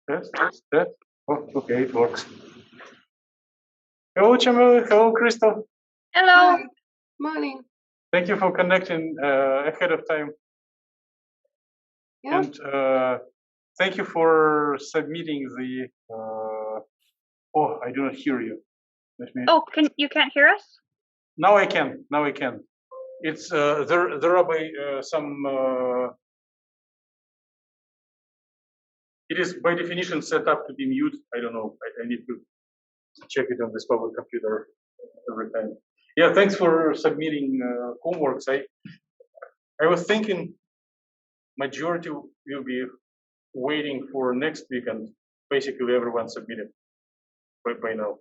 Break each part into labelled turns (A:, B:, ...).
A: Yes, yes. Oh, okay, it works. Hello, Chamel. Hello, Crystal.
B: Hello.
C: Hi. Morning.
A: Thank you for connecting ahead of time.
C: Yeah.
A: And thank you for submitting the. Oh, I do not hear you. Let me.
B: Oh, you can't hear us?
A: Now I can. Now I can. It's there are by some. It is by definition set up to be mute. I don't know. I need to check it on this public computer every time. Yeah, thanks for submitting homeworks. I was thinking majority will be waiting for next week, and basically everyone submitted by now.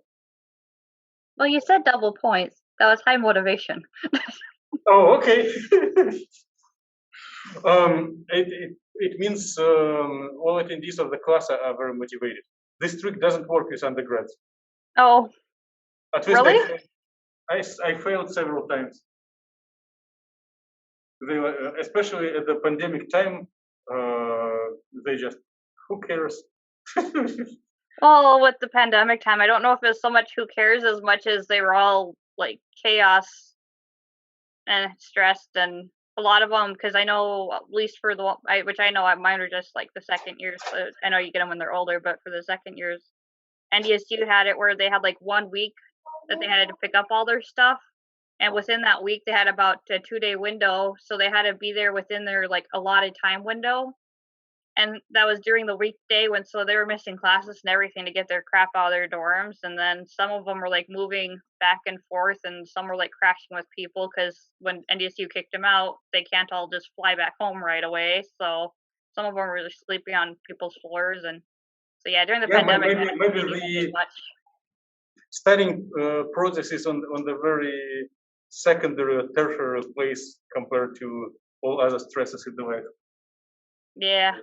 B: Well, you said double points. That was high motivation.
A: Oh, okay. It means all attendees of the class are very motivated. This trick doesn't work with undergrads.
B: Oh,
A: At least
B: really?
A: I failed several times. They were, especially at the pandemic time, they just, who cares?
B: Well, with the pandemic time, I don't know if it's so much who cares as much as they were all like chaos and stressed, and a lot of them, because I know at least for the which I know mine are just like the second years. So I know you get them when they're older, but for the second years, NDSU had it where they had like 1 week that they had to pick up all their stuff, and within that week they had about a 2-day window, so they had to be there within their like allotted time window. And that was during the weekday when, so they were missing classes and everything to get their crap out of their dorms. And then some of them were like moving back and forth, and some were like crashing with people because when NDSU kicked them out, they can't all just fly back home right away. So some of them were just sleeping on people's floors. And so yeah, during the pandemic,
A: maybe the studying process is on the very secondary or tertiary place compared to all other stresses in the life.
B: Yeah.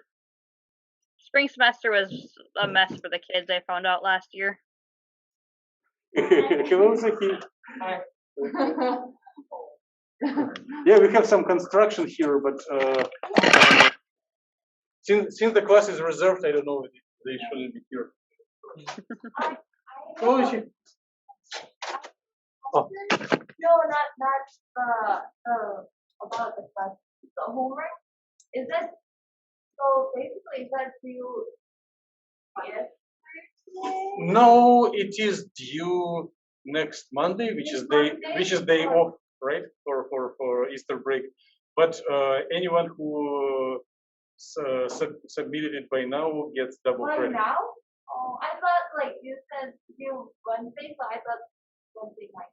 B: Spring semester was a mess for the kids, I found out last year.
A: Hello, Zaki. Hi. Yeah, we have some construction here, but since the class is reserved, I don't know if they shouldn't be here. Hello, Zaki. Oh.
D: No, not about the class. The homework, is it, so basically is that due yesterday?
A: No, it is due next Monday, which is day off, right, for Easter break. But anyone who submitted it by now gets double credit.
D: By now? Oh, I thought like you said due Wednesday, so I thought Wednesday night.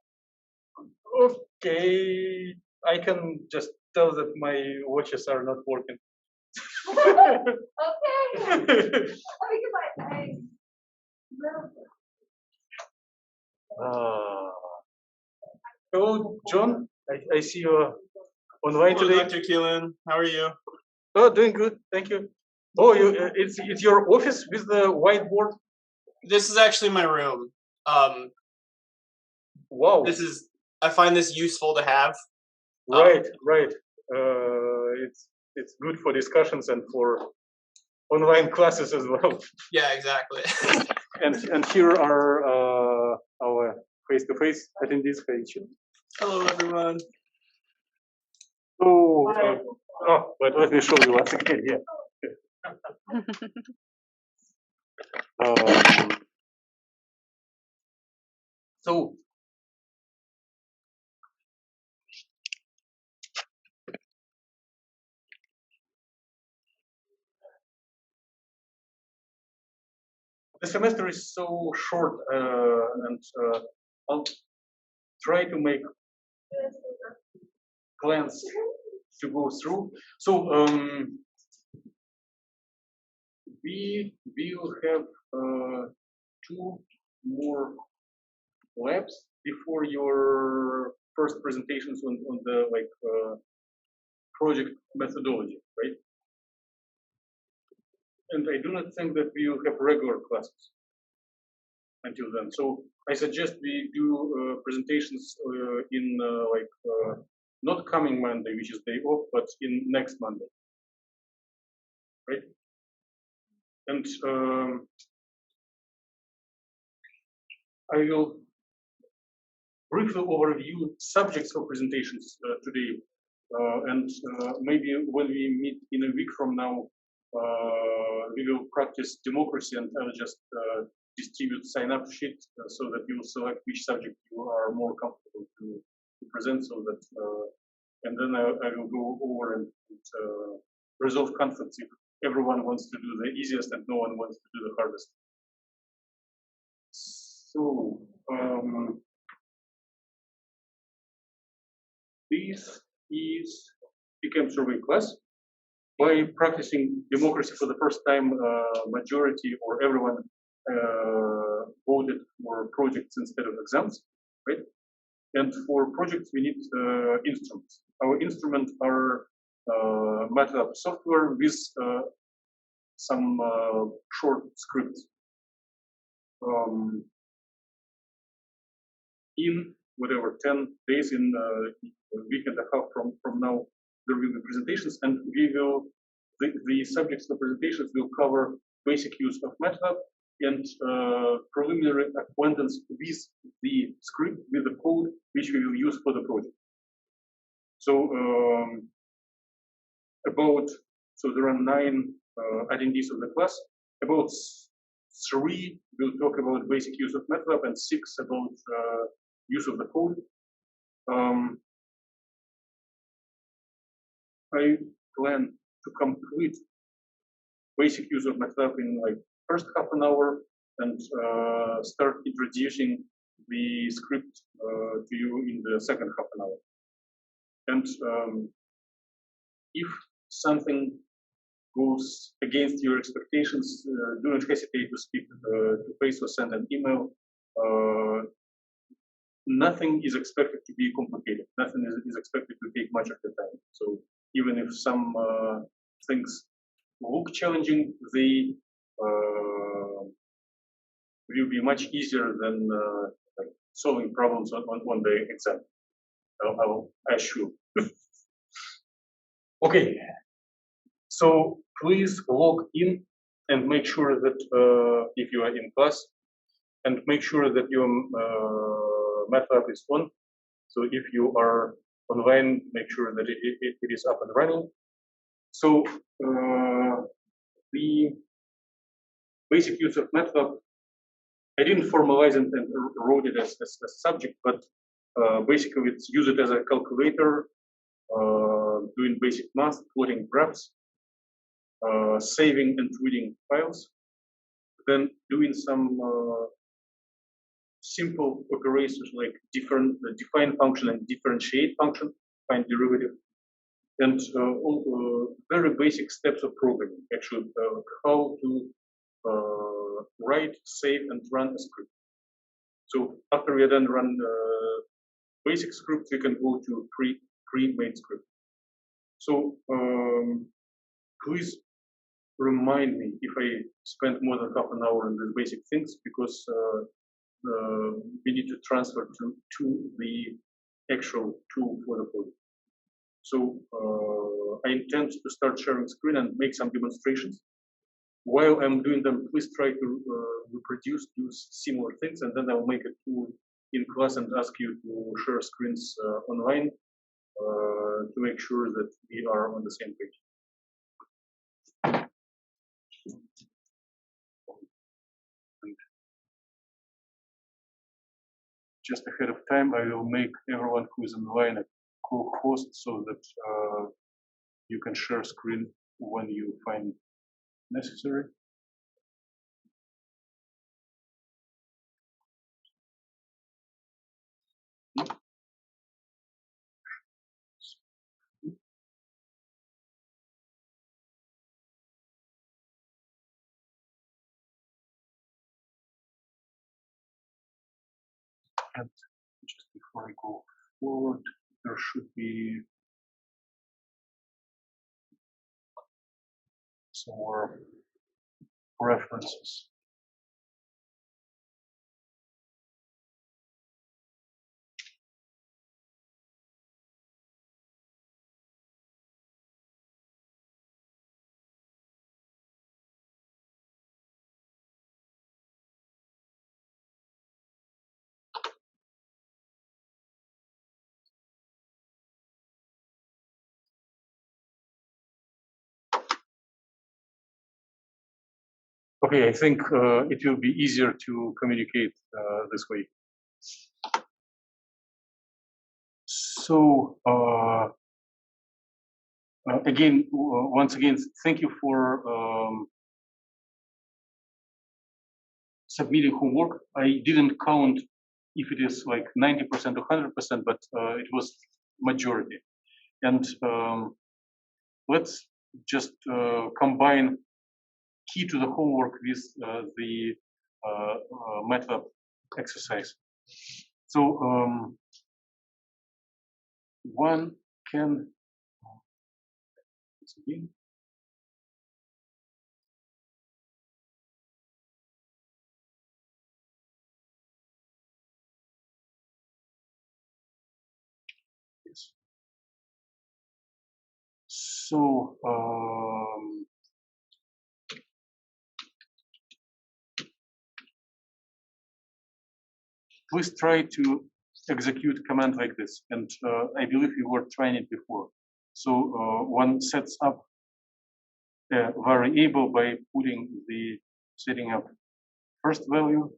A: Okay, I can just tell that my watches are not working.
D: Okay. Because I
A: Hello, John. I see you online today.
E: Dr. Keelan, how are you?
A: Oh, doing good, thank you. Oh, it's your office with the whiteboard?
E: This is actually my room.
A: Wow.
E: I find this useful to have.
A: Right. It's good for discussions and for online classes as well.
E: Yeah, exactly.
A: and here are our face-to-face attendees.
E: Hello, everyone.
A: But let me show you once again. Yeah. So the semester is so short, and I'll try to make plans to go through. So we will have 2 more labs before your first presentations on the project methodology, right? And I do not think that we will have regular classes until then. So I suggest we do presentations in not coming Monday, which is day off, but in next Monday, right? And I will briefly overview subjects for presentations today. And maybe when we meet in a week from now, we will practice democracy, and I will just distribute sign-up sheet so that you will select which subject you are more comfortable to present, so that and then I will go over and resolve conflicts if everyone wants to do the easiest and no one wants to do the hardest. So this is CHEM survey class. By practicing democracy for the first time, majority or everyone voted for projects instead of exams, right? And for projects, we need instruments. Our instruments are MATLAB software with some short scripts. In whatever 10 days, in a week and a half from now, there will be presentations, and we will the subjects of the presentations will cover basic use of MATLAB and preliminary acquaintance with the script, with the code which we will use for the project. So there are 9 attendees of the class. About 3 will talk about basic use of MATLAB and 6 about use of the code. I plan to complete basic use of MATLAB in like first half an hour and start introducing the script to you in the second half an hour. And if something goes against your expectations, do not hesitate to speak to face or send an email. Nothing is expected to be complicated. Nothing is expected to take much of your time. So even if some things look challenging, they will be much easier than like solving problems on the exam. I'll assure. Okay, so please log in and make sure that if you are in class, and make sure that your MATLAB is on. So if you are online, make sure that it is up and running. So the basic use of MATLAB, I didn't formalize it and wrote it as a subject, but basically it's use it as a calculator, doing basic math, plotting graphs, saving and reading files, then doing some simple operations like define function and differentiate function, find derivative, and very basic steps of programming, actually, how to write, save, and run a script. So after we are done run basic scripts, we can go to pre-main script. So please remind me if I spend more than half an hour on these basic things, because we need to transfer to the actual tool for the project. So I intend to start sharing screen and make some demonstrations. While I'm doing them, please try to reproduce, use similar things, and then I'll make a tool in class and ask you to share screens online to make sure that we are on the same page. And just ahead of time, I will make everyone who is online a co-host so that you can share screen when you find necessary. And just before I go forward, there should be some more references. Okay, I think it will be easier to communicate this way. So again, once again, thank you for submitting homework. I didn't count if it is like 90% or 100%, but it was majority. And let's just combine key to the homework with the MATLAB exercise. So one can again. Yes. So please try to execute command like this. And I believe you were trying it before. So one sets up a variable by putting the setting up first value,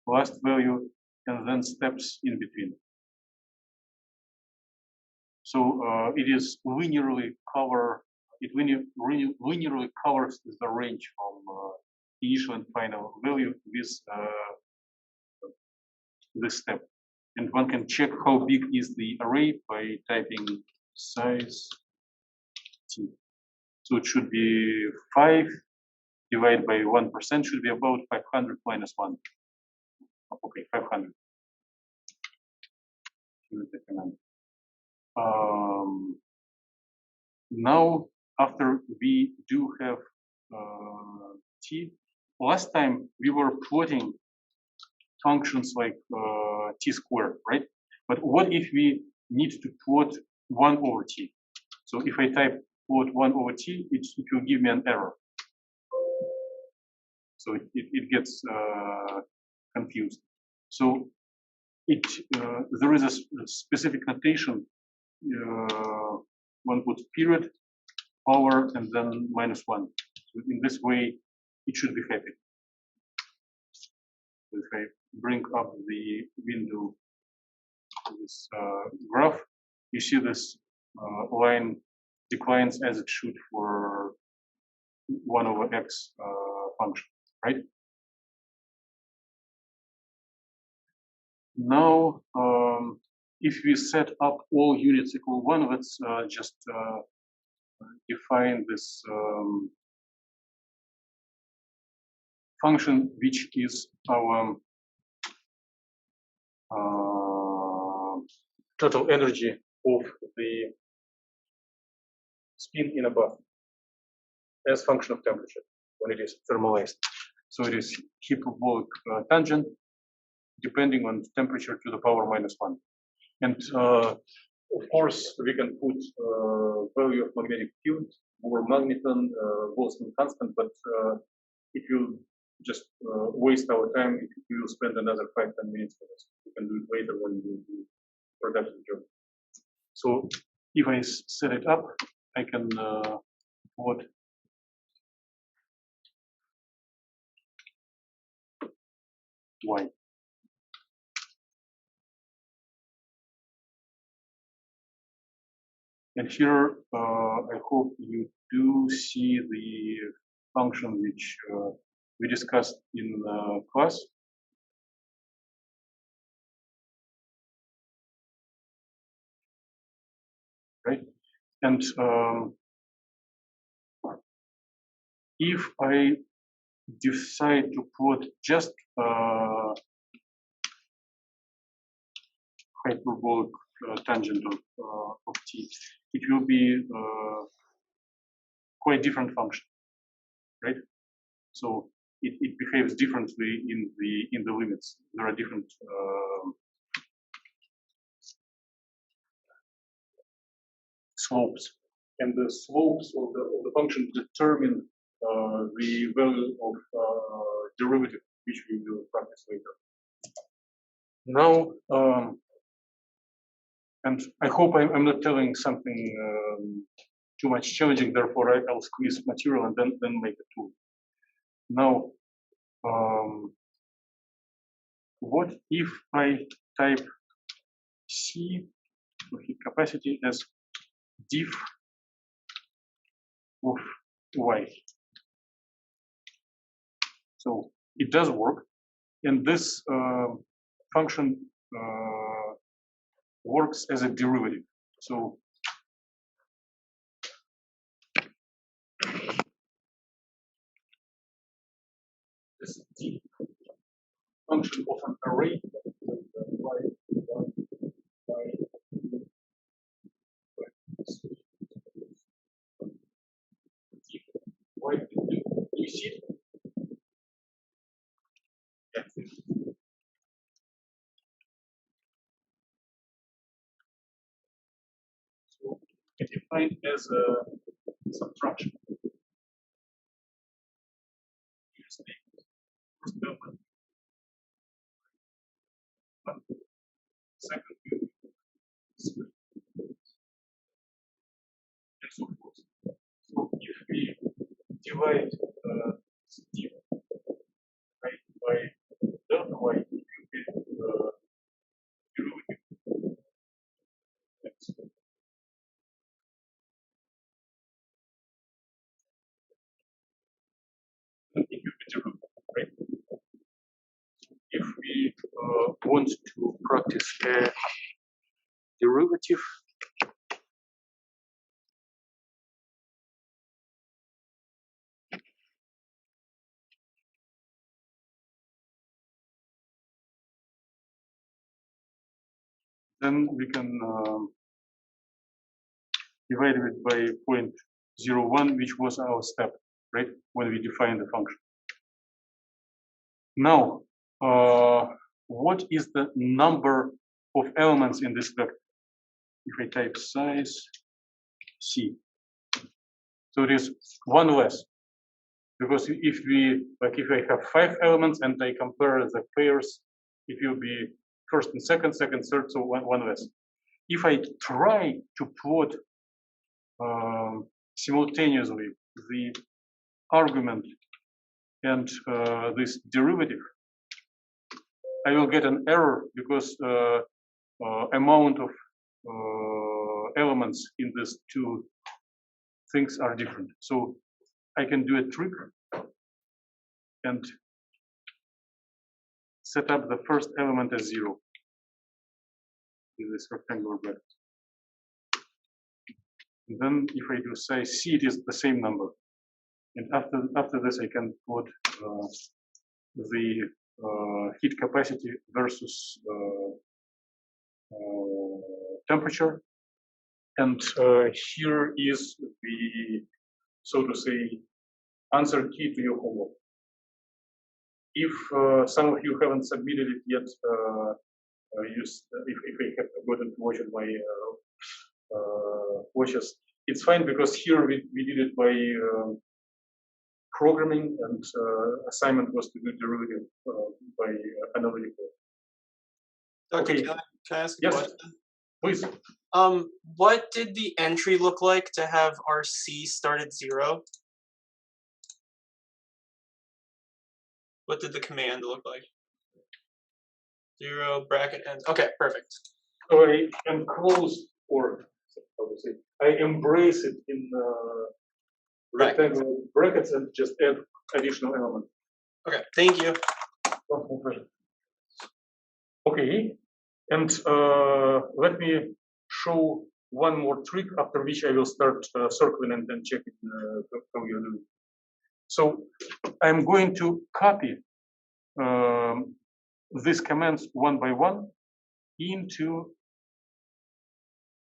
A: last value, and then steps in between. So it is linearly linearly covers the range from initial and final value with this step. And one can check how big is the array by typing size t. So it should be 5 divided by 1% should be about 500 minus 1. Okay, 500. Use the command. Now, after we do have t, last time we were plotting functions like t squared, right? But what if we need to plot 1 over t? So if I type plot 1 over t, it will give me an error. So it gets confused. So there is a specific notation. One puts period, power, and then minus 1. So in this way, it should be happy. So if I bring up the window to this graph, you see this line declines as it should for 1 over x function, right? Now, if we set up all units equal 1, let's just define this function, which is our total energy of the spin in a bath as function of temperature when it is thermalized. So it is hyperbolic tangent depending on temperature to the power minus 1. And of course, we can put value of magnetic field or magneton, Boltzmann constant, but it will just waste our time if we will spend another 5-10 minutes for this. We can do it later when we do productive job. So if I set it up, I can plot y. And here, I hope you do see the function which we discussed in class. Right? And if I decide to put just hyperbolic tangent of t, it will be quite different function, right? So it behaves differently in the limits. There are different slopes, and the slopes of the function determine the value of derivative, which we will practice later. Now, and I hope I'm not telling something too much challenging. Therefore, I'll squeeze material and then make a tool. Now, what if I type C for heat capacity as diff of y? So it does work, and this function works as a derivative. So this d function of an array y, do you see it? Yeah. So it defined as a subtraction. Here's the first element, second and so forth. So if we divide d by delta y, it will be derivative. It will be derivative, right? If we want to practice a derivative, then we can divide it by 0.01, which was our step, right? When we define the function. Now, what is the number of elements in this vector? If I type size C, so it is one less. Because if we, like if I have 5 elements and I compare the pairs, it will be first and second, third, so one less. If I try to plot simultaneously the argument and this derivative, I will get an error because amount of elements in these two things are different. So I can do a trick and set up the first element as 0 in this rectangular bracket. And then if I do size C, it is the same number. And after this, I can put the heat capacity versus temperature. And here is the, so to say, answer key to your homework. If some of you haven't submitted it yet, if I have forgotten to watch it my watches, it's fine because here we did it by programming, and assignment was to do derivative by analytical.
E: Doctor,
A: Okay.
E: can I ask a
A: Yes.
E: question?
A: Please.
E: What did the entry look like to have our C start at 0? What did the command look like? 0 bracket ends. Okay, perfect.
A: So I enclose, or how to say, I embrace it in rectangular brackets and just add additional element.
E: Okay, thank you.
A: Okay, and let me show one more trick, after which I will start circling and then checking how you're doing. So I'm going to copy these commands one by one into,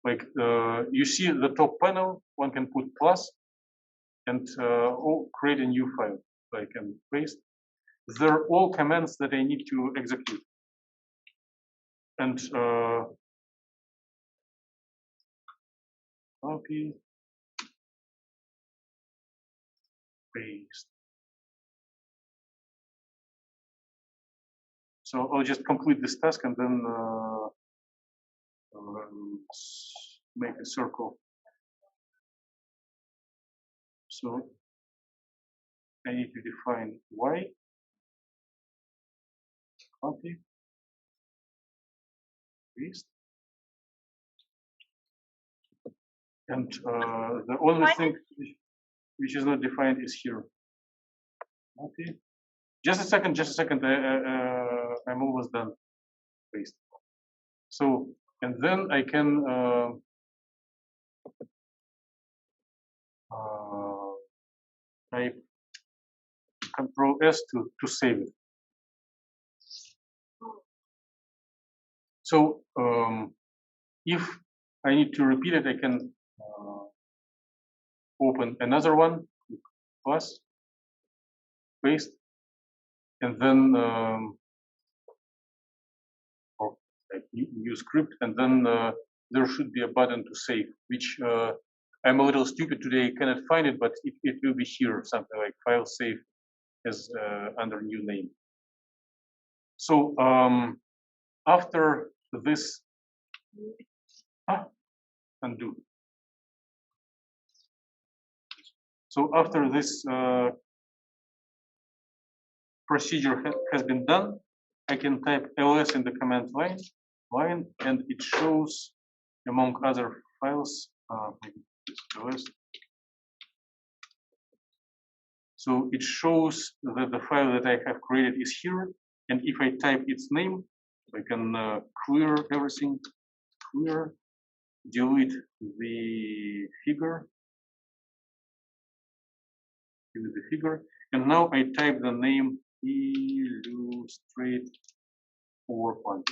A: like, you see the top panel, one can put plus and create a new file. So I can paste. They're all commands that I need to execute. And copy, paste. So I'll just complete this task and then make a circle. So I need to define y, copy, paste. And the only thing which is not defined is here. Okay. Just a second, just a second. I'm almost done. Paste. So, and then I can type Control S to save it. So, if I need to repeat it, I can open another one, plus, paste, and then or like new script, and then there should be a button to save, which I'm a little stupid today, I cannot find it, but it will be here, something like file save as under new name. So after this, undo. So after this procedure has been done, I can type ls in the command line, and it shows, among other files, maybe this ls. So it shows that the file that I have created is here, and if I type its name, I can clear everything, clear, delete the figure, and now I type the name illustrate PowerPoint.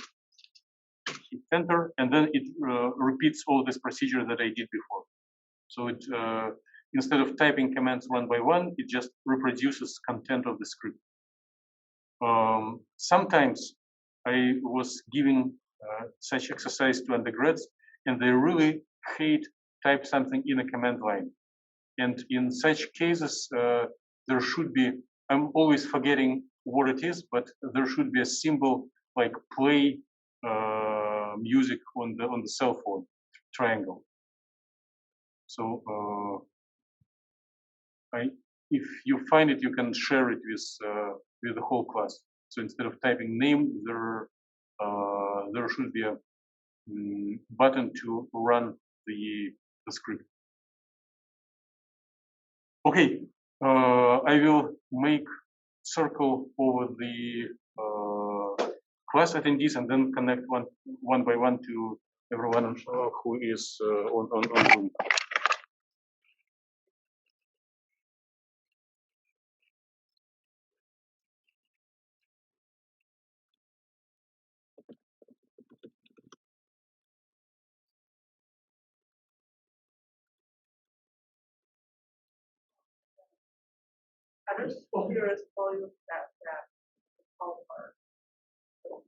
A: Hit enter, and then it repeats all this procedure that I did before. So it instead of typing commands one by one, it just reproduces content of the script. Sometimes I was giving such exercise to undergrads, and they really hate type something in a command line. And in such cases, there should be, I'm always forgetting what it is, but there should be a symbol like play music on the cell phone, triangle. So if you find it, you can share it with the whole class. So instead of typing name, there should be a button to run the script. Okay, I will make circle over the class attendees and then connect one by one to everyone who is on Zoom.
D: I just curious for you that offer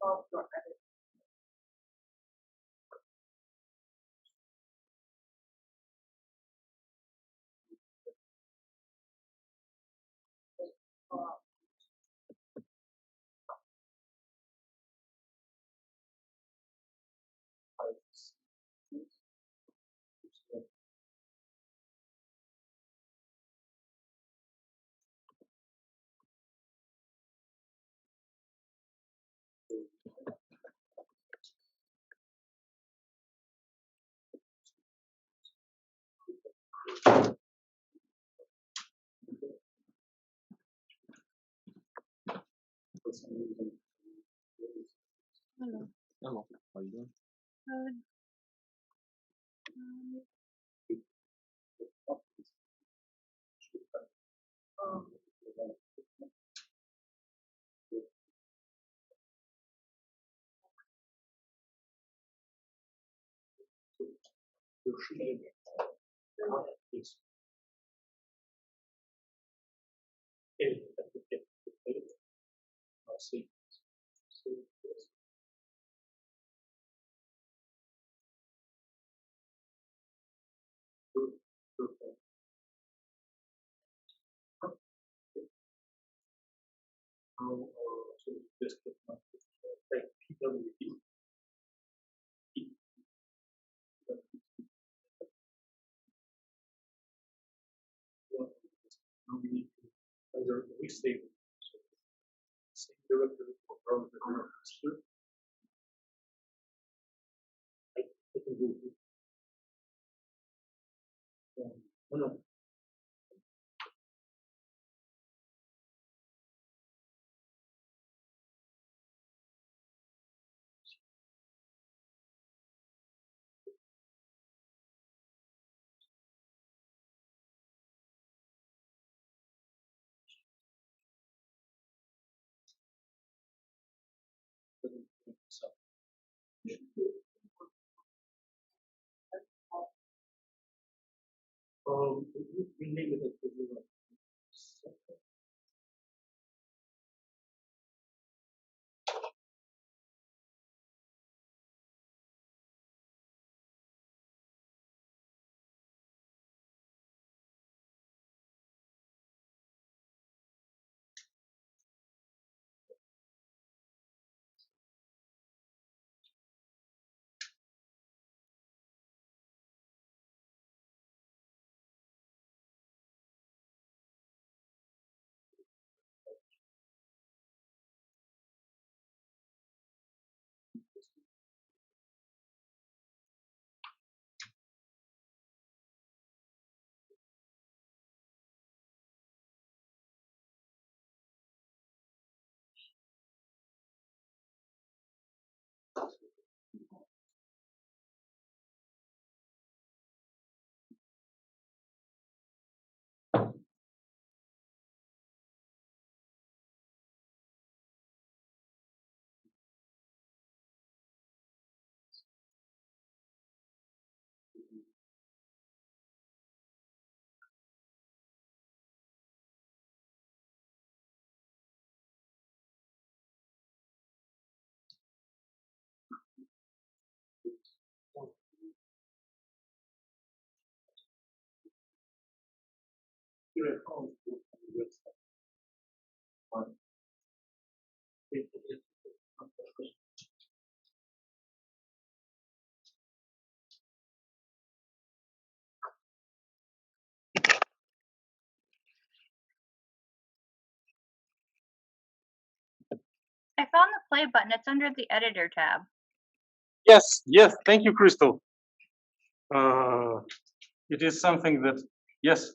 D: of your edit.
B: Hello.
E: Hello, how you doing?
B: Good.
A: We need to either Please save it. So, save directory for browser directories here. I can go to no. So, we name it as the
B: I found the play button. It's under the editor tab.
A: Yes, yes, thank you, Crystal. It is something that, yes.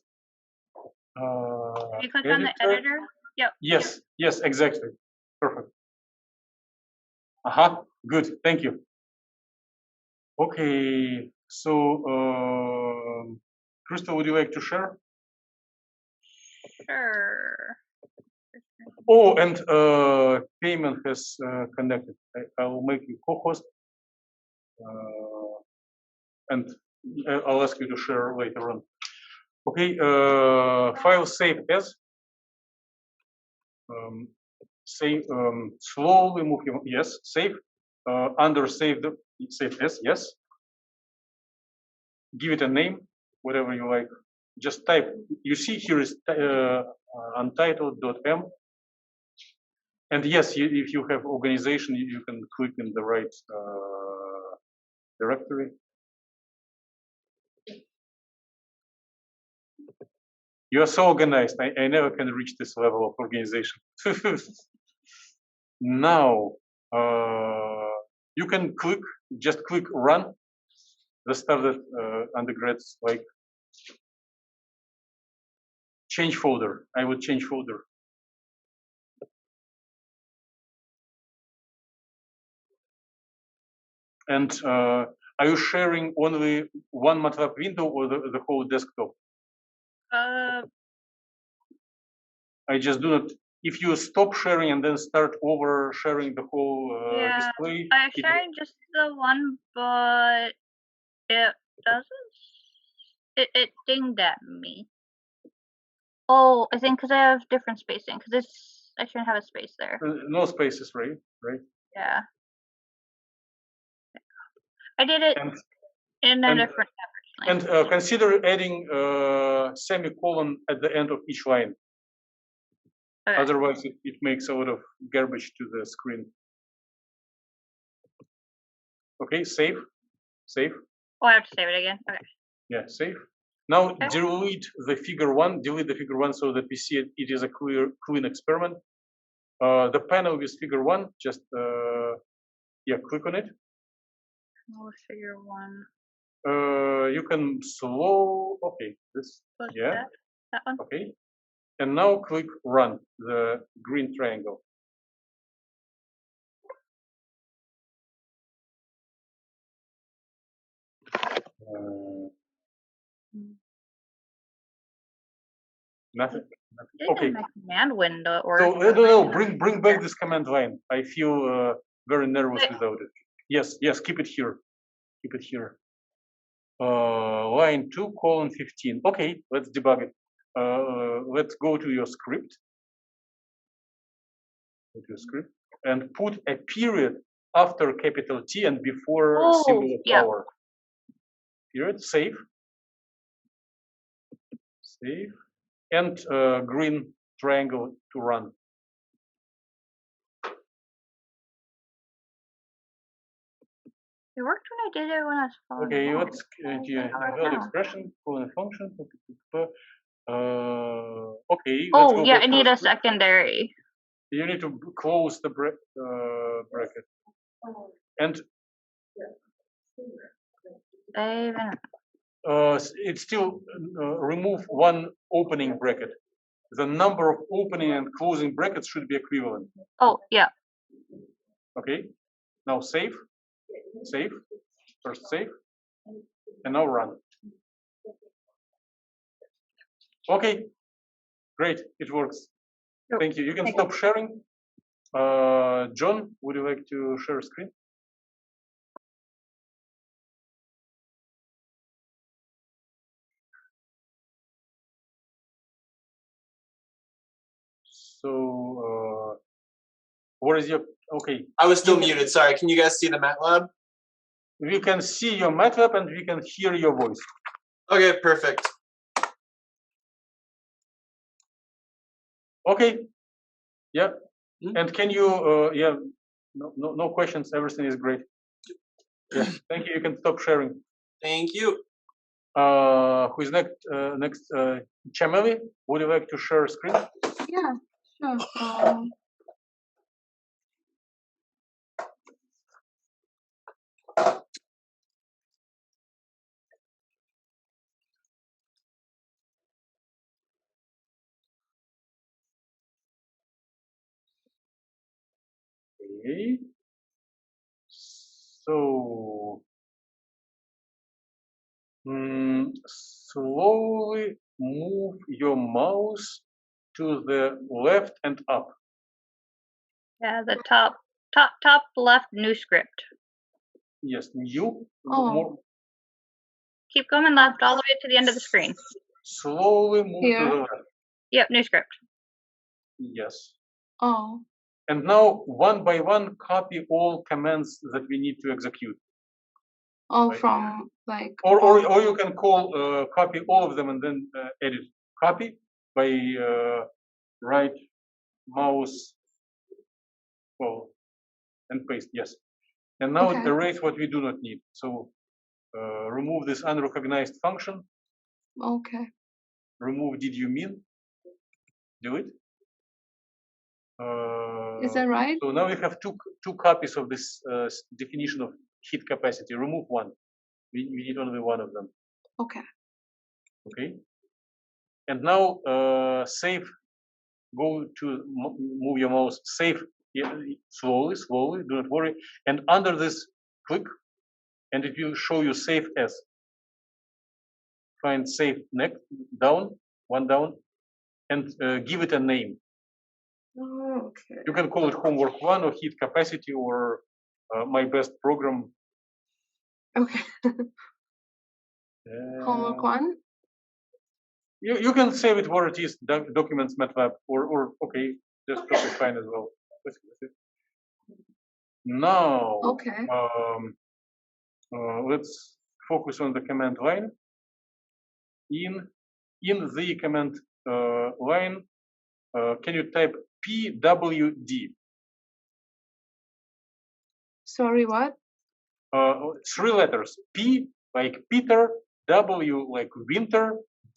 B: If you click on the editor, yep.
A: Yes, yes, exactly. Perfect. Good, thank you. Okay, so Crystal, would you like to share?
B: Sure.
A: Oh, and payment has connected. I will make you co-host, and I'll ask you to share later on. Okay, file save as. Save slowly move your yes. Save under save the save as yes. Give it a name, whatever you like. Just type. You see here is untitled.m. And yes, if you have organization, you can click in the right directory. You are so organized. I never can reach this level of organization. Now, you can just click run. The started undergrads like change folder. I would change folder. And are you sharing only one MATLAB window or the whole desktop? I just do not. If you stop sharing and then start over sharing the whole display.
B: I shared just the one, but it doesn't. It dinged at me. Oh, I think because I have different spacing. Because I shouldn't have a space there.
A: No spaces, right? Right.
B: Yeah. I did it in a different tab.
A: And consider adding semicolon at the end of each line. Okay. Otherwise, it makes a lot of garbage to the screen. Okay, save. Save.
B: Oh, I have to save it again. Okay.
A: Yeah, save. Now
B: Okay.
A: delete the figure one so that we see it is a clean experiment. The panel with figure one, just click on it.
B: Oh, figure one.
A: You can slow. Okay, this.
B: Click
A: Yeah.
B: that one.
A: Okay. And now click run the green triangle. Nothing. Okay.
B: In my command window or
A: So no, bring back this command line. I feel very nervous without it. Yes, keep it here. Keep it here. Line 2:15. Okay, let's debug it. Let's go to your script. And put a period after capital T and before symbol of power. Period. Save. Save. And green triangle to run.
B: It worked when I did it when I was following.
A: Okay,
B: along.
A: let's valid expression, calling function. Okay.
B: Oh,
A: let's go
B: yeah,
A: back
B: I
A: to
B: need
A: our
B: a
A: script.
B: secondary.
A: You need to close the bracket. And
B: Save and
A: it's still remove one opening bracket. The number of opening and closing brackets should be equivalent.
B: oh, yeah.
A: Okay. Now save. Save. First save. And now run. Okay. Great. It works. Thank you. You can stop sharing. John, would you like to share a screen? So, what is your, okay.
E: I was still muted, sorry. Can you guys see the MATLAB?
A: We can see your MATLAB and we can hear your voice.
E: Okay, perfect.
A: Okay. Yeah. And can you, no questions. Everything is great. Yeah. Thank you. You can stop sharing.
E: Thank you.
A: Who is next? Chameli, would you like to share a screen?
C: Yeah, sure.
A: Okay. So, slowly move your mouse to the left and up.
B: Yeah, the top left new script.
A: Yes, new.
C: Oh.
A: More,
B: Keep going left all the way to the end of the screen.
A: slowly move to the left.
B: Yep, new script.
A: Yes.
C: Oh.
A: And now, one by one, copy all commands that we need to execute.
C: Oh,
A: Right.
C: from like.
A: Or you can call copy all of them and then edit. Copy by right mouse, and paste. Yes. And now
C: Okay.
A: erase what we do not need. So remove this unrecognized function.
C: Okay.
A: Remove did you mean? Do it.
C: Is that right?
A: So now we have two copies of this definition of heat capacity. Remove one. We need only one of them.
C: Okay.
A: Okay. And now save. Go to move your mouse. Save slowly. Do not worry. And under this, click, and it will show you save as. Find save next down, one down, and give it a name.
C: Oh, okay.
A: You can call it homework 1 or heat capacity or my best program.
C: Okay. Homework 1.
A: You can save it where it is, documents, MATLAB, or okay, just totally fine as well. Now,
C: Okay.
A: let's focus on the command line. In the command line, can you type PWD?
C: Sorry, what?
A: 3 letters. P like Peter, W like winter,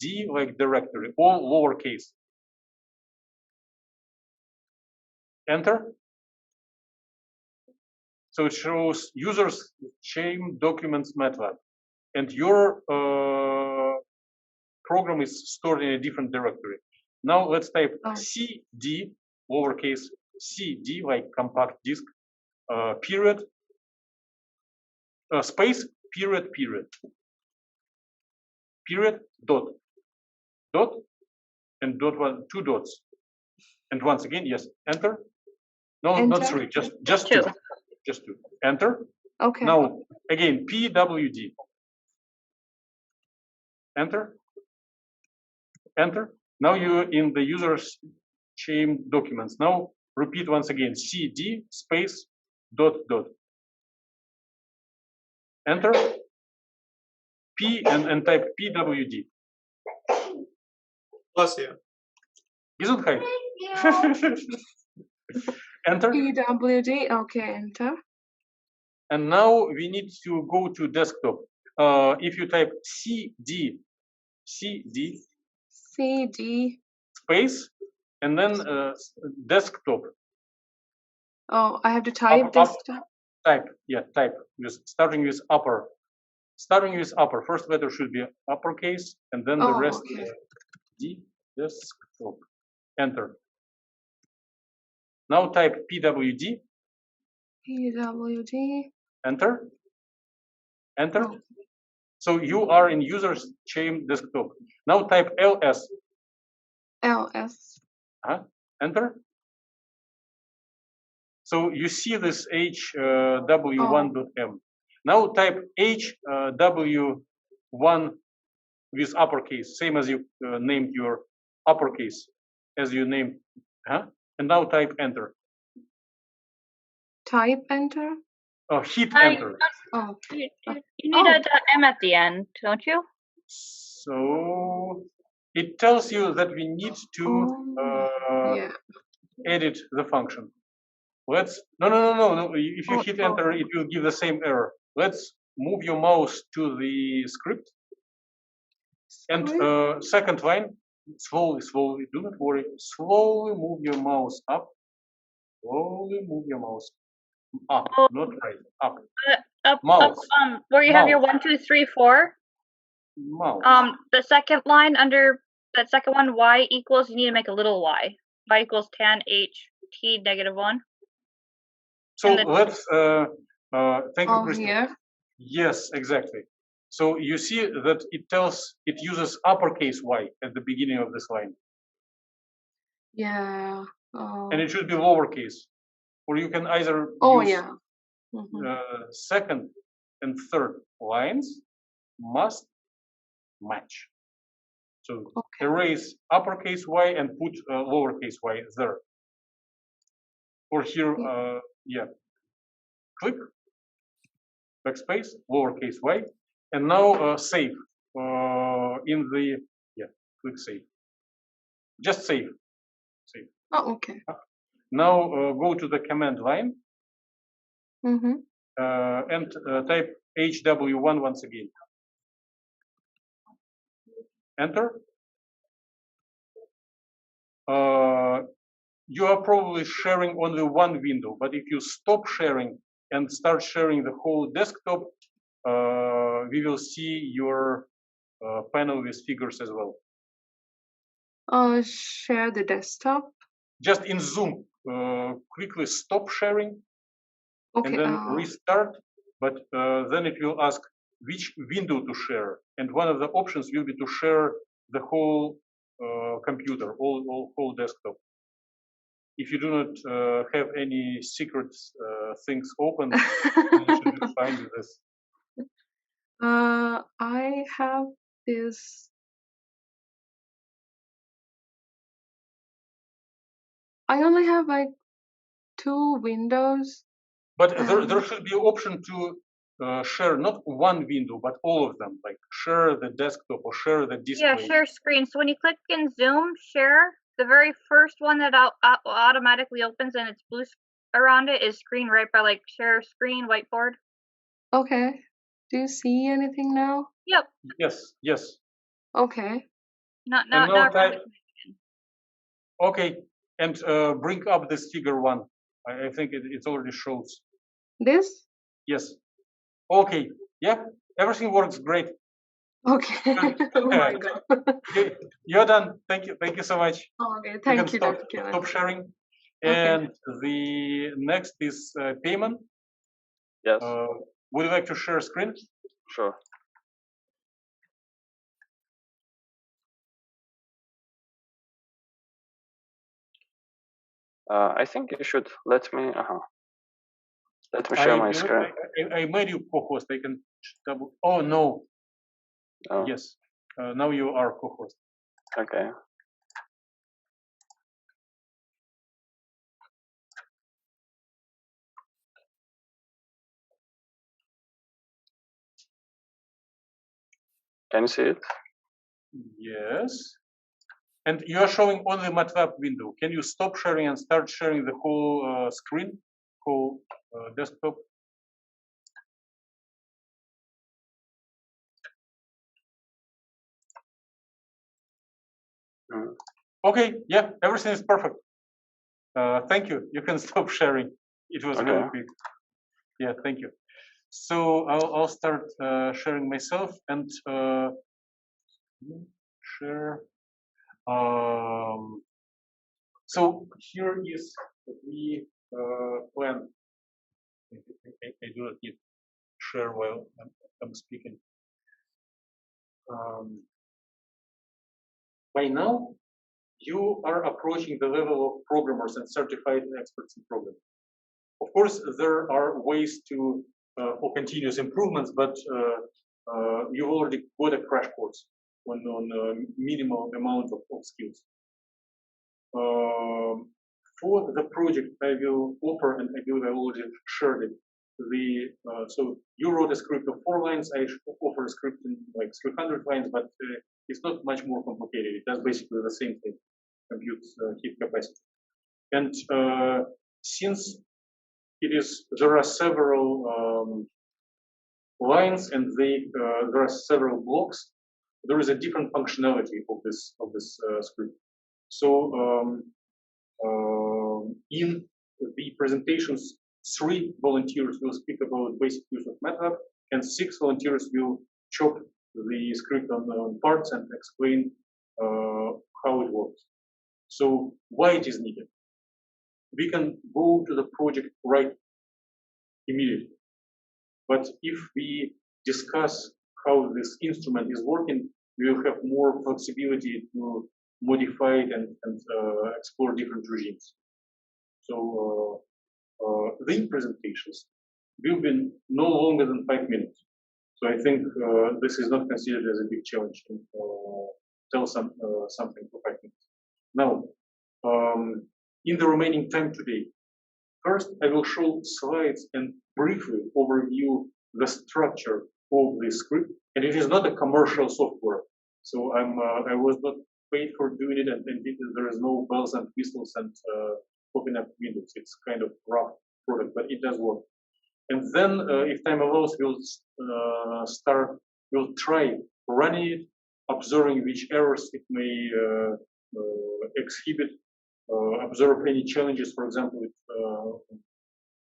A: D like directory, all lowercase. Enter. So it shows users CHEM documents MATLAB, and your program is stored in a different directory. Now let's type CD, lowercase CD, like compact disk, period, space, period, dot, and dot one, 2 dots. And once again, yes, enter. No, not
C: Enter.
A: 3, just 2. Just 2. Enter.
C: Okay.
A: Now again, PWD. Enter. Enter. Now you're in the user's CHEM documents. Now repeat once again, CD space dot dot. Enter. P and type PWD.
E: Bless you.
A: Gesundheit.
D: Thank you.
A: Enter.
C: PWD. Okay, enter.
A: And now we need to go to desktop. If you type CD space and then desktop.
C: Oh, I have to type desktop.
A: Type, yeah, type. Starting with upper. Starting with upper. First letter should be uppercase, and then the rest
C: Okay.
A: D desktop. Enter. Now type PWD.
C: PWD.
A: Enter. Enter.
C: Oh.
A: So you are in user's CHEM desktop. Now type LS.
C: LS.
A: Enter. So you see this HW1.m. Now type HW1 with uppercase, same as you named your uppercase, as you named. And now type enter.
C: Type enter.
A: Hit enter.
C: Oh.
B: You need a .m at the end, don't you?
A: So it tells you that we need to
C: Yeah.
A: edit the function. Let's no. If you hit enter, it will give the same error. Let's move your mouse to the script. And second line, slowly, do not worry. Slowly move your mouse up. Slowly move your mouse up, not right, up. Mouse.
B: Where you have your 1, 2, 3, 4.
A: Mouse.
B: The second line under that second one, y equals, you need to make a little y. Y equals tan h t -1.
A: So let's thank you, Christine.
C: Here.
A: Yes, exactly. So you see that it uses uppercase Y at the beginning of this line.
C: Yeah.
A: And it should be lowercase. Or you can either use second and third lines must match. So erase uppercase Y and put lowercase y there. Or here, yeah. Click, backspace, lowercase y, and now save in the, click save. Just save. Save.
C: Oh, okay.
A: Now go to the command line and type HW1 once again. Enter. You are probably sharing only one window, but if you stop sharing and start sharing the whole desktop, we will see your panel with figures as well.
C: Share the desktop.
A: Just in Zoom, quickly stop sharing and then restart, but then it will ask which window to share. And one of the options will be to share the whole computer, whole desktop. If you do not have any secret things open, you should be fine with this.
C: I have this. I only have like 2 windows.
A: But there should be an option to share not one window, but all of them, like share the desktop or share the display.
B: Yeah, share screen. So when you click in Zoom, share, the very first one that automatically opens and it's blue around it is screen right by like share screen whiteboard.
C: Okay. Do you see anything now?
B: Yep.
A: Yes.
C: Okay.
B: Not
A: And now
B: not
A: type. Okay, and bring up this figure 1. I think it already shows.
C: This?
A: Yes. Okay. Yeah. Everything works great.
C: Okay. Oh my god.
A: You're done. Thank you. Thank you so much.
C: Okay.
A: You
C: Thank
A: can
C: you,
A: stop,
C: Dr. Killer.
A: stop sharing.
C: Okay.
A: And the next is payment.
F: Yes,
A: Would you like to share screen?
F: sure. I think you should let me. Let me share my screen.
A: I made you co-host. I can double. Oh no.
F: Oh,
A: Yes. Now you are co-host.
F: okay. Can you see it?
A: Yes. And you are showing only MATLAB window. Can you stop sharing and start sharing the whole screen, whole desktop?
F: Mm.
A: Okay, yeah, everything is perfect. Thank you. You can stop sharing. It was really
F: Okay.
A: quick. Yeah, thank you. So I'll start sharing myself and share. So here is the plan. I do not need share while I'm speaking. By now, you are approaching the level of programmers and certified experts in programming. Of course, there are ways to for continuous improvements, but you already got a crash course on minimal amount of skills. For the project, I will offer, and I already shared it. So you wrote a script of 4 lines. I offer a script in like 300 lines, but it's not much more complicated. It does basically the same thing, compute heap capacity. And since there are several lines and there are several blocks, there is a different functionality of this script. So in the presentations, 3 volunteers will speak about basic use of MATLAB, and 6 volunteers will chop the script on parts and explain how it works. So why it is needed? We can go to the project right immediately. But if we discuss how this instrument is working, we will have more flexibility to modify it and explore different regimes. So the presentations will be no longer than 5 minutes. So I think this is not considered as a big challenge to tell something for 5 minutes. Now, in the remaining time today, first I will show slides and briefly overview the structure of the script. And it is not a commercial software. So I was not paid for doing it, and there is no bells and whistles and popping up windows. It's kind of rough product, but it does work. And then, if time allows, we'll try running it, observing which errors it may exhibit, observe any challenges. For example, it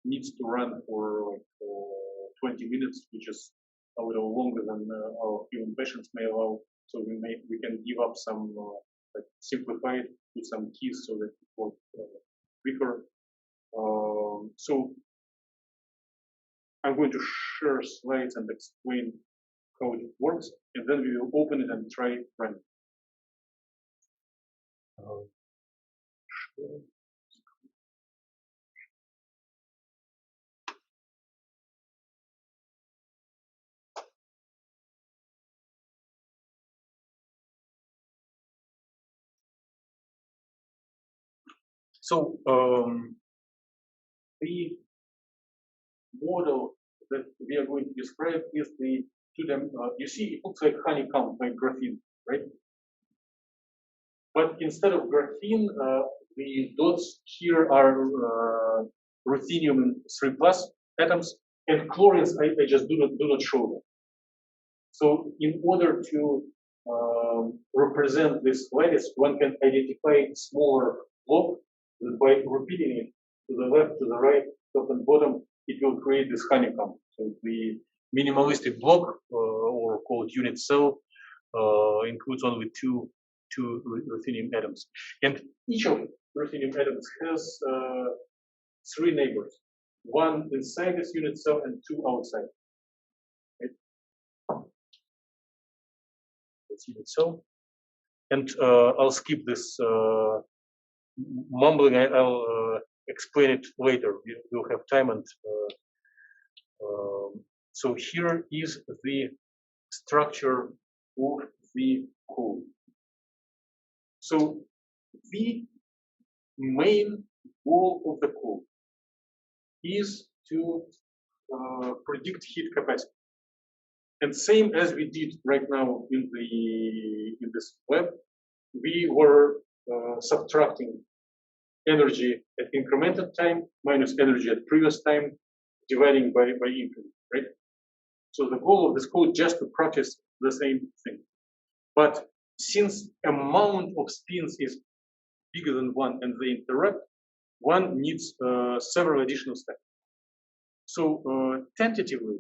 A: needs to run for like 20 minutes, which is a little longer than our human patience may allow. So we can give up some like simplify it with some keys so that it works quicker. So I'm going to share slides and explain how it works, and then we will open it and try running. So the model that we are going to describe is the you see, it looks like honeycomb, like graphene, right? But instead of graphene, the dots here are ruthenium 3+ atoms, And chlorines, I just do not show them. So in order to represent this lattice, one can identify a smaller block by repeating it to the left, to the right, top and bottom. It will create this honeycomb. So the minimalistic block, or called unit cell, includes only two ruthenium atoms, and each of ruthenium atoms has 3 neighbors, 1 inside this unit cell and 2 outside. Right? That's unit cell, and I'll skip this mumbling. I'll explain it later. We'll have time, and so here is the structure of the core. So the main goal of the core is to predict heat capacity, and same as we did right now in this web, we were subtracting energy at incremented time minus energy at previous time, dividing by increment, right? So the goal of this code just to practice the same thing. But since amount of spins is bigger than 1 and they interact, one needs several additional steps. So tentatively,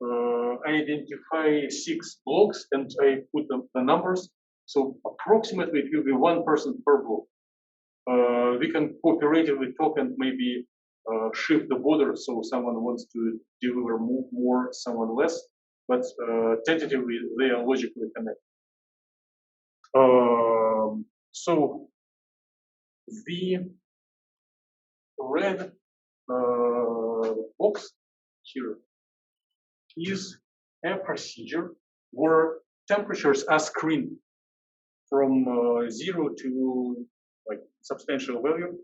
A: I identify 6 blocks and I put the numbers. So approximately it will be 1 person per block. We can cooperatively talk and maybe shift the border, so someone wants to deliver more, someone less, but tentatively they are logically connected. So the red box here is a procedure where temperatures are screened from 0 to like substantial value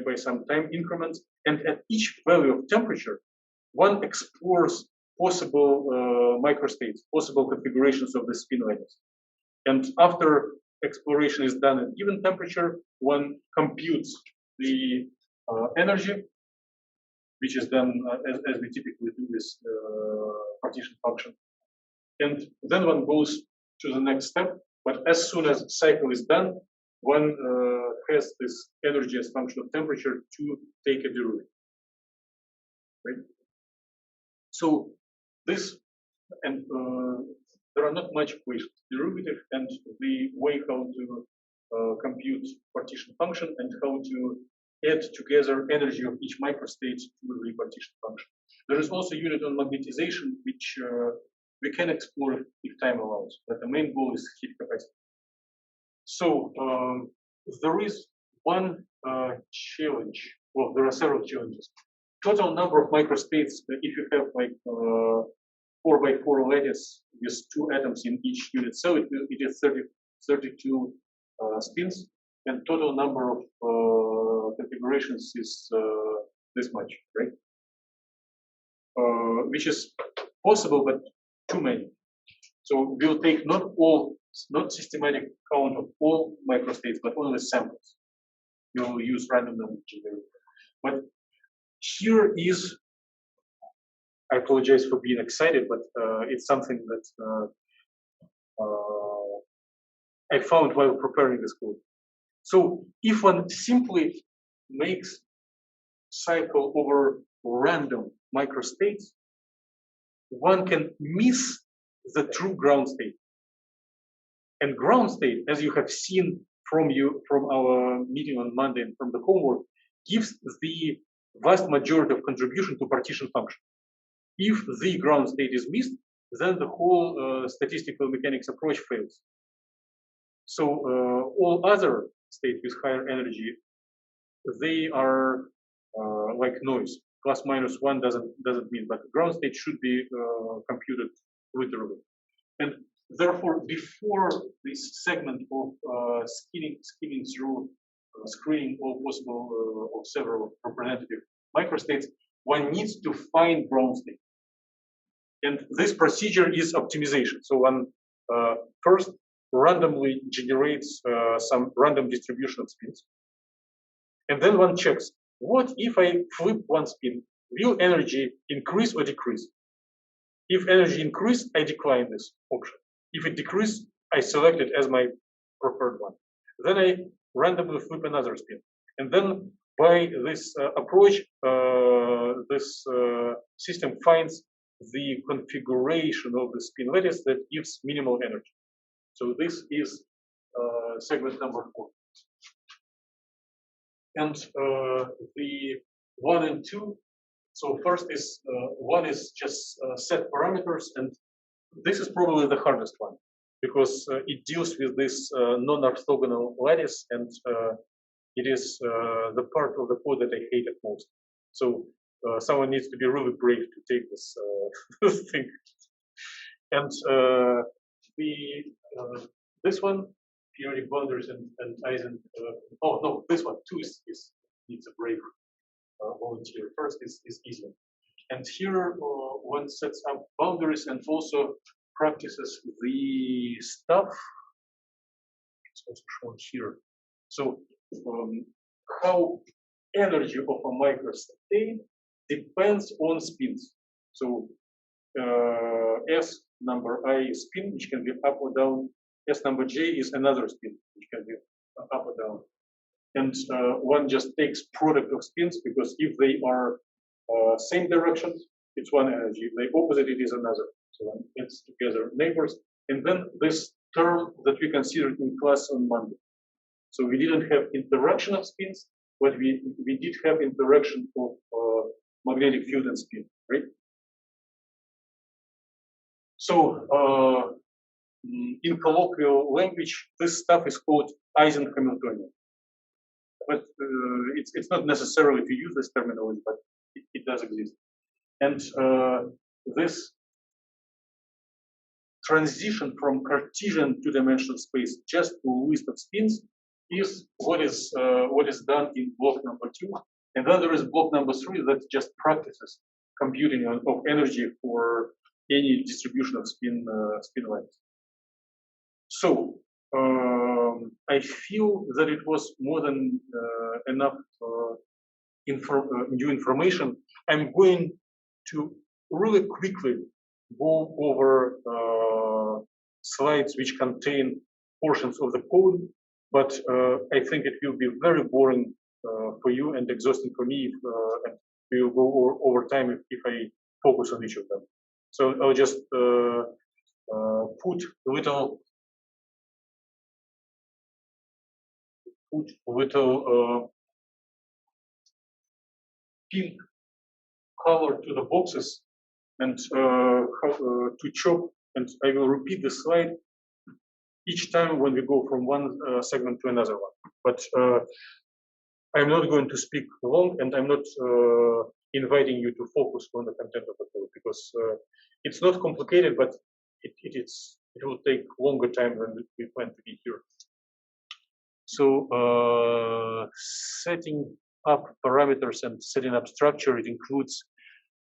A: by some time increments, and at each value of temperature, one explores possible microstates, possible configurations of the spin lattice. And after exploration is done at given temperature, one computes the energy, which is done as we typically do with partition function. And then one goes to the next step, but as soon as the cycle is done, one has this energy as function of temperature to take a derivative, right? So this, and there are not much equations, derivative and the way how to compute partition function and how to add together energy of each microstate to the partition function. There is also unit on magnetization, which we can explore if time allows, but the main goal is heat capacity. So there is one challenge. Well, there are several challenges. Total number of microstates, if you have like 4x4 lattice with 2 atoms in each unit cell, it is 32 spins, and total number of configurations is this much, right? Which is possible, but too many. So we'll take not systematic count of all microstates, but only samples. You'll use random number generator. But here is, I apologize for being excited, but it's something that I found while preparing this code. So if one simply makes cycle over random microstates, one can miss the true ground state. And ground state, as you have seen from our meeting on Monday and from the homework, gives the vast majority of contribution to partition function. If the ground state is missed, then the whole statistical mechanics approach fails. So all other states with higher energy, they are like noise. Plus minus 1 doesn't mean, but ground state should be computed literally. And therefore, before this segment of skimming through screening all possible of several representative microstates, one needs to find ground state. And this procedure is optimization. So one first randomly generates some random distribution of spins. And then one checks, what if I flip one spin will energy increase or decrease? If energy increase, I decline this option. If it decrease, I select it as my preferred one. Then I randomly flip another spin. And then by this approach, this system finds the configuration of the spin lattice that gives minimal energy. So this is segment number 4. And the 1 and 2. So first is 1 is just set parameters, and this is probably the hardest one because it deals with this non-orthogonal lattice, and it is the part of the code that I hate at most. So someone needs to be really brave to take this thing. And this one, periodic boundaries and Eisen. Oh no, this one 2 needs a brave volunteer. First is easy. And here one sets up boundaries and also practices the stuff. It's also shown here. So how energy of a microstate depends on spins. So S number I is spin, which can be up or down. S number J is another spin, which can be up or down. And one just takes product of spins because if they are same directions, it's one energy. If they opposite, it is another. So one gets together neighbors. And then this term that we considered in class on Monday. So we didn't have interaction of spins, but we did have interaction of magnetic field and spin, right? So in colloquial language, this stuff is called Eisen-Hamiltonian. But it's not necessarily to use this terminology, but it does exist. And this transition from Cartesian two-dimensional space just to a list of spins is what is done in block number 2. And then there is block number 3 that just practices computing of energy for any distribution of spin lines. So I feel that it was more than enough new information. I'm going to really quickly go over slides which contain portions of the code, but I think it will be very boring for you and exhausting for me if, and we will go over time if I focus on each of them. So I'll just put little pink color to the boxes and to chop, and I will repeat the slide each time when we go from one segment to another one. But I'm not going to speak long, and I'm not inviting you to focus on the content of the code because it's not complicated, but it will take longer time than we plan to be here. So setting up parameters and setting up structure, it includes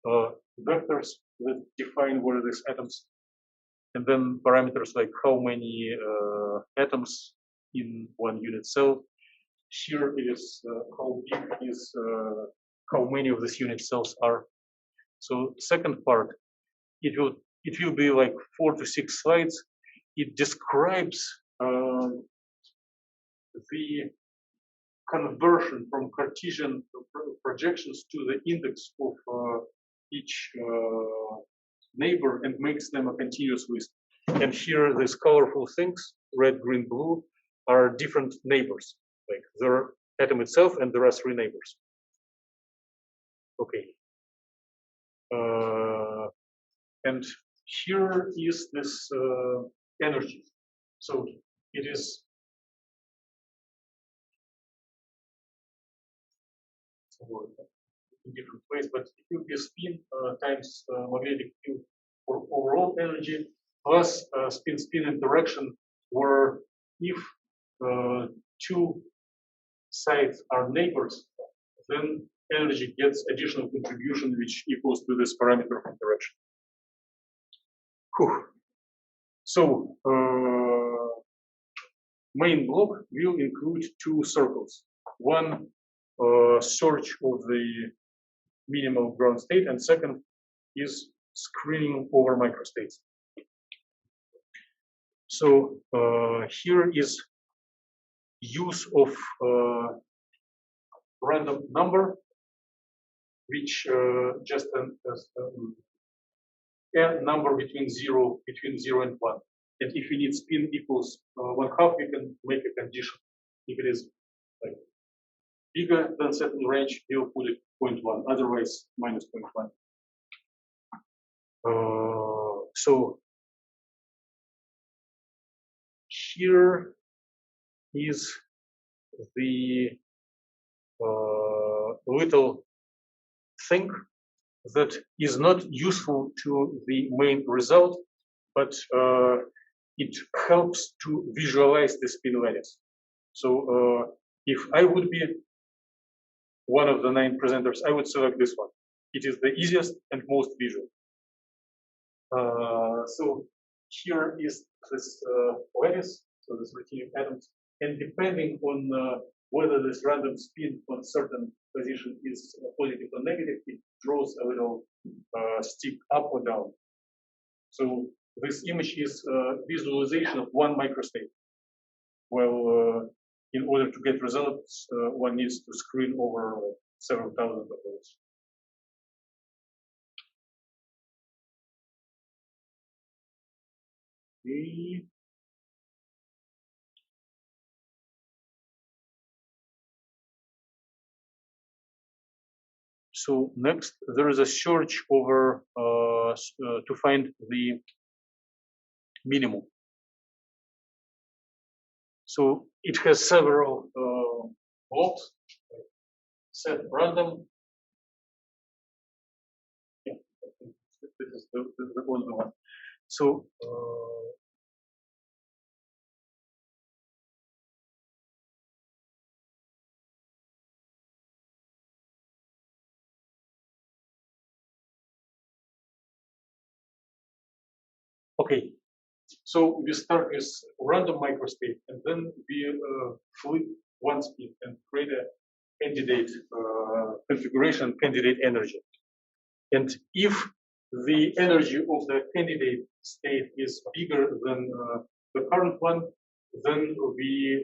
A: vectors that define where these atoms, and then parameters like how many atoms in one unit cell. Here it is how big is how many of these unit cells are. So second part, it will be like 4 to 6 slides. It describes the conversion from Cartesian projections to the index of each neighbor and makes them a continuous list. And here, these colorful things, red, green, blue, are different neighbors. Like their atom itself, and there are 3 neighbors. Okay. And here is this energy. So it is in different ways, but it will be spin times magnetic field for overall energy plus spin-spin interaction, where if 2 sides are neighbors, then energy gets additional contribution which equals to this parameter of interaction. Whew. So main block will include 2 circles. One search of the minimal ground state, and second is screening over microstates. So here is use of random number, which just a number between zero and 1. And if we need spin equals 1/2, we can make a condition. If it is like bigger than certain range, we'll put it 0.1, otherwise minus 0.1. So here is the little thing that is not useful to the main result, but it helps to visualize the spin values. So if I would be one of the 9 presenters, I would select this one. It is the easiest and most visual. So here is this lattice, so this routine atoms, and depending on whether this random spin on certain position is positive or negative, it draws a little stick up or down. So this image is visualization of 1 microstate. Well, in order to get results, one needs to screen over several thousand of those. Okay. So next, there is a search over to find the minimum. So it has several blocks. Set random. Yeah, this is the only one. So okay, so we start with random microstate, and then we flip one spin and create a candidate configuration, candidate energy. And if the energy of the candidate state is bigger than the current one, then we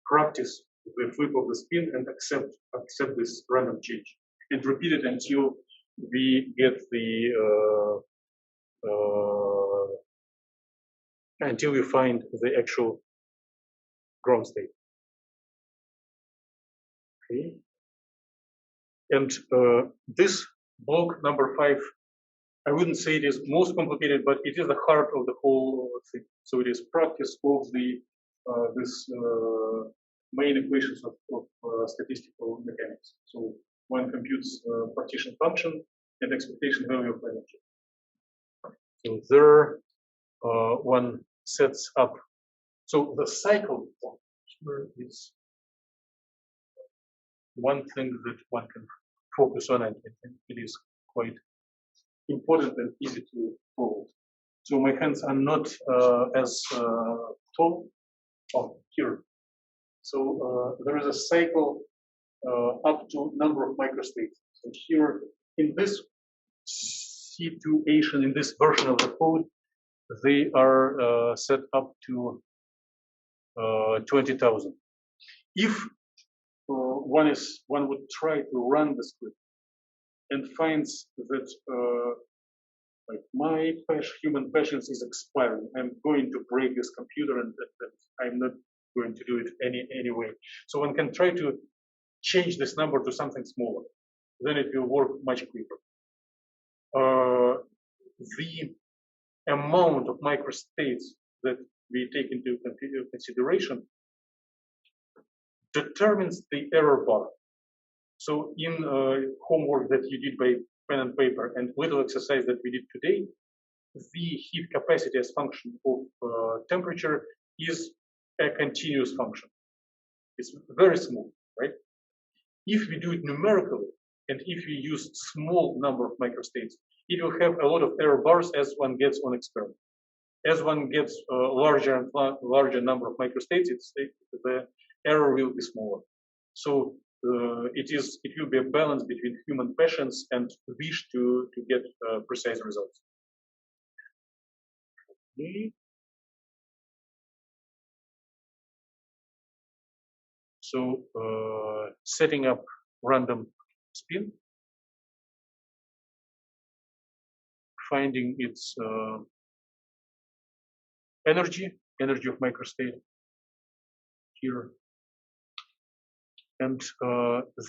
A: practice the flip of the spin and accept this random change, and repeat it until we get the until we find the actual ground state. Okay. And this block number 5, I wouldn't say it is most complicated, but it is the heart of the whole thing. So it is practice of the main equations of statistical mechanics. So one computes partition function and expectation value of energy. So there one sets up. So the cycle here is one thing that one can focus on, and it is quite important and easy to follow. So my hands are not as tall. Oh, here. So there is a cycle up to number of microstates. So here in this situation, in this version of the code, they are set up to 20,000. If one would try to run the script and finds that like my human patience is expiring, I'm going to break this computer, and I'm not going to do it anyway. So one can try to change this number to something smaller. Then it will work much quicker. The amount of microstates that we take into consideration determines the error bar. So in homework that you did by pen and paper and little exercise that we did today, the heat capacity as function of temperature is a continuous function. It's very small, right? If we do it numerically, and if we use small number of microstates, it will have a lot of error bars as one gets on experiment. As one gets larger and larger number of microstates, the error will be smaller. So it will be a balance between human passions and wish to get precise results. Okay. So setting up random spin, finding its energy of microstate here, and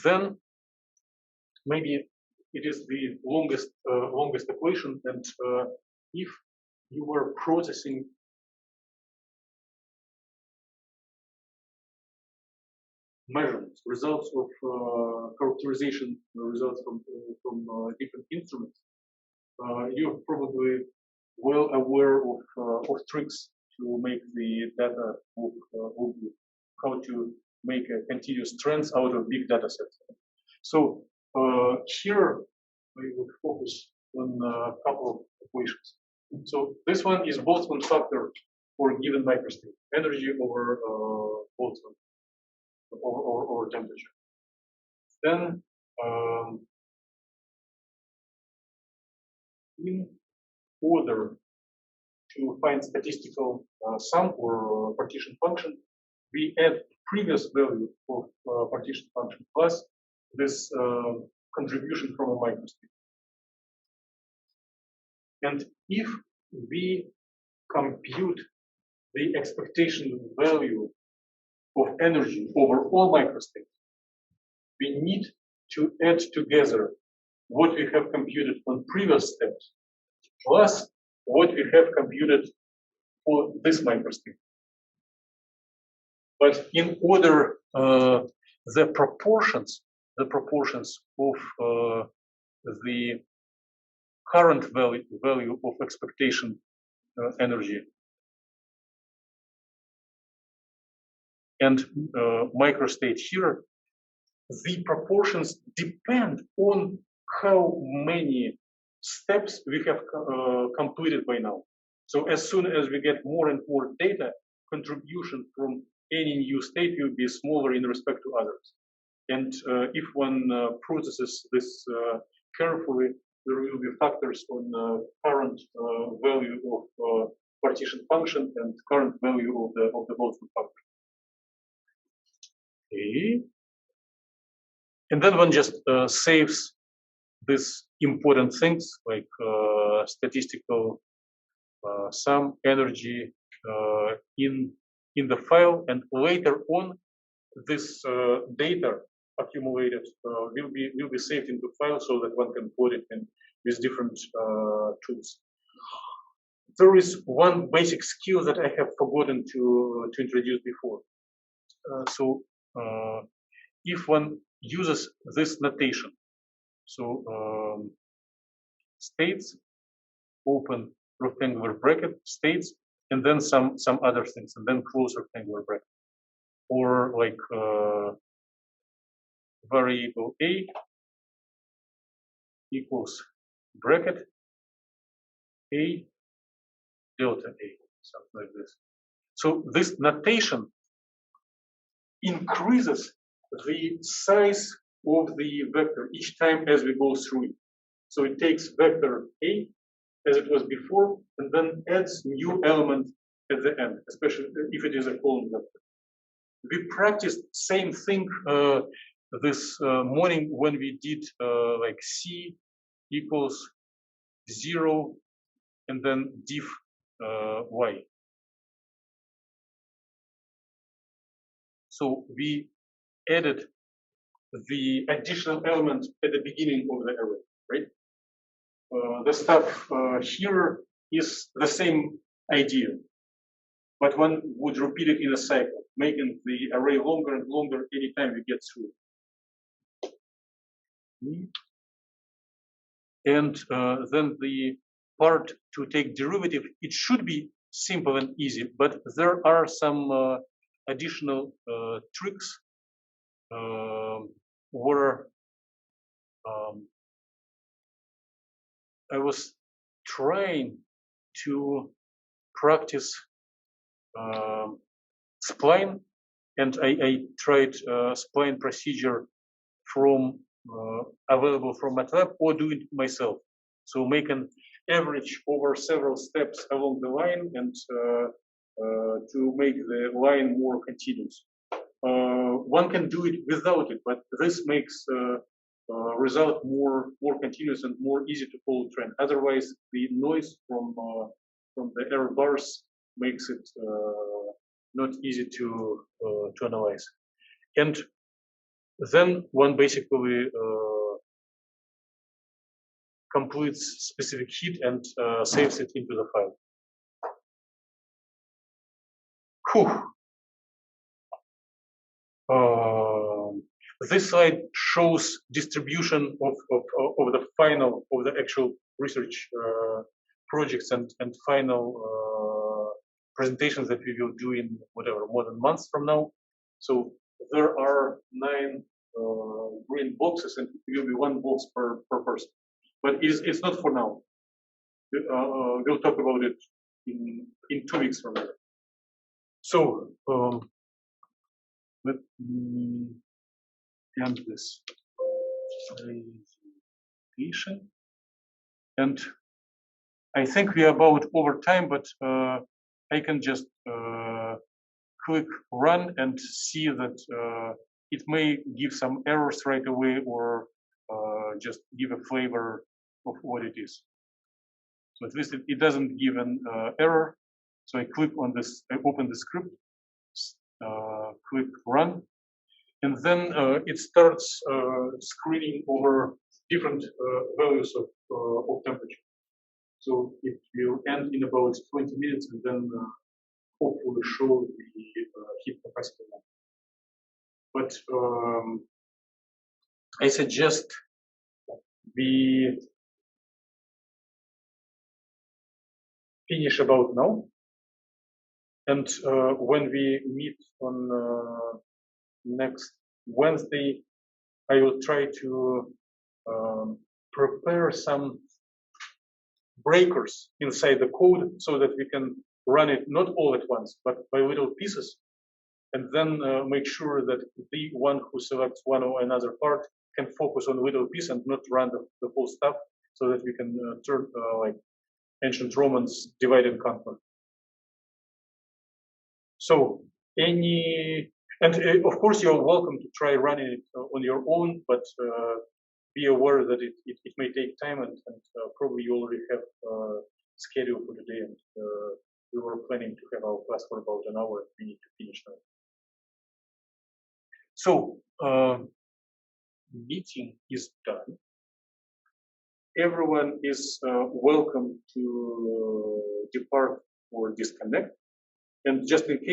A: then maybe it is the longest equation, and if you were processing measurements, results of characterization, results from different instruments, you're probably well aware of tricks to make the data look good, how to make a continuous trends out of big data sets. So here we would focus on a couple of equations. So this one is Boltzmann factor for a given microstate, energy over Boltzmann or temperature. Then in order to find statistical sum or partition function, we add previous value of partition function plus this contribution from a microstate. And if we compute the expectation value of energy over all microstates, we need to add together what we have computed on previous steps plus what we have computed for this microstate. But in order the proportions of the current value of expectation energy and microstate here, the proportions depend on how many steps we have completed by now. So as soon as we get more and more data, contribution from any new state will be smaller in respect to others. And if one processes this carefully, there will be factors on current value of partition function and current value of the Boltzmann factor. Okay. And then one just saves these important things like statistical sum, energy in the file, and later on this data accumulated will be saved into file so that one can put it in with different tools. There is one basic skill that I have forgotten to introduce before. So if one uses this notation, so states, open rectangular bracket, states, and then some other things, and then close rectangular bracket, or like variable a equals bracket a delta a, something like this. So this notation increases the size of the vector each time as we go through it. So it takes vector a as it was before, and then adds new element at the end, especially if it is a column vector. We practiced same thing this morning when we did like c equals 0 and then diff y. So we added the additional element at the beginning of the array, right? The stuff here is the same idea, but one would repeat it in a cycle, making the array longer and longer anytime we get through. And then the part to take derivative, it should be simple and easy, but there are some additional tricks where I was trying to practice spline, and I tried spline procedure from available from MATLAB or do it myself. So make an average over several steps along the line and to make the line more continuous. One can do it without it, but this makes result more continuous and more easy to follow trend. Otherwise, the noise from the error bars makes it not easy to analyze. And then one basically completes specific sheet and saves it into the file. This slide shows distribution of the final, of the actual research projects and final presentations that we will do in whatever, more than months from now. So there are 9 green boxes and it will be 1 box per person. But it's not for now. We'll talk about it in 2 weeks from now. So let me end this presentation. And I think we are about over time, but I can just click run and see that it may give some errors right away or just give a flavor of what it is. So at least it doesn't give an error. So I click on this, I open the script, click run, and then it starts screening over different values of temperature. So it will end in about 20 minutes and then hopefully show the heat capacity. But I suggest we finish about now. And when we meet on next Wednesday, I will try to prepare some breakers inside the code so that we can run it not all at once, but by little pieces, and then make sure that the one who selects one or another part can focus on a little piece and not run the whole stuff, so that we can turn like ancient Romans, divide and conquer. So of course you're welcome to try running it on your own, but be aware that it may take time and probably you already have schedule for today, and we were planning to have our class for about an hour and we need to finish now. So meeting is done. Everyone is welcome to depart or disconnect. And just in case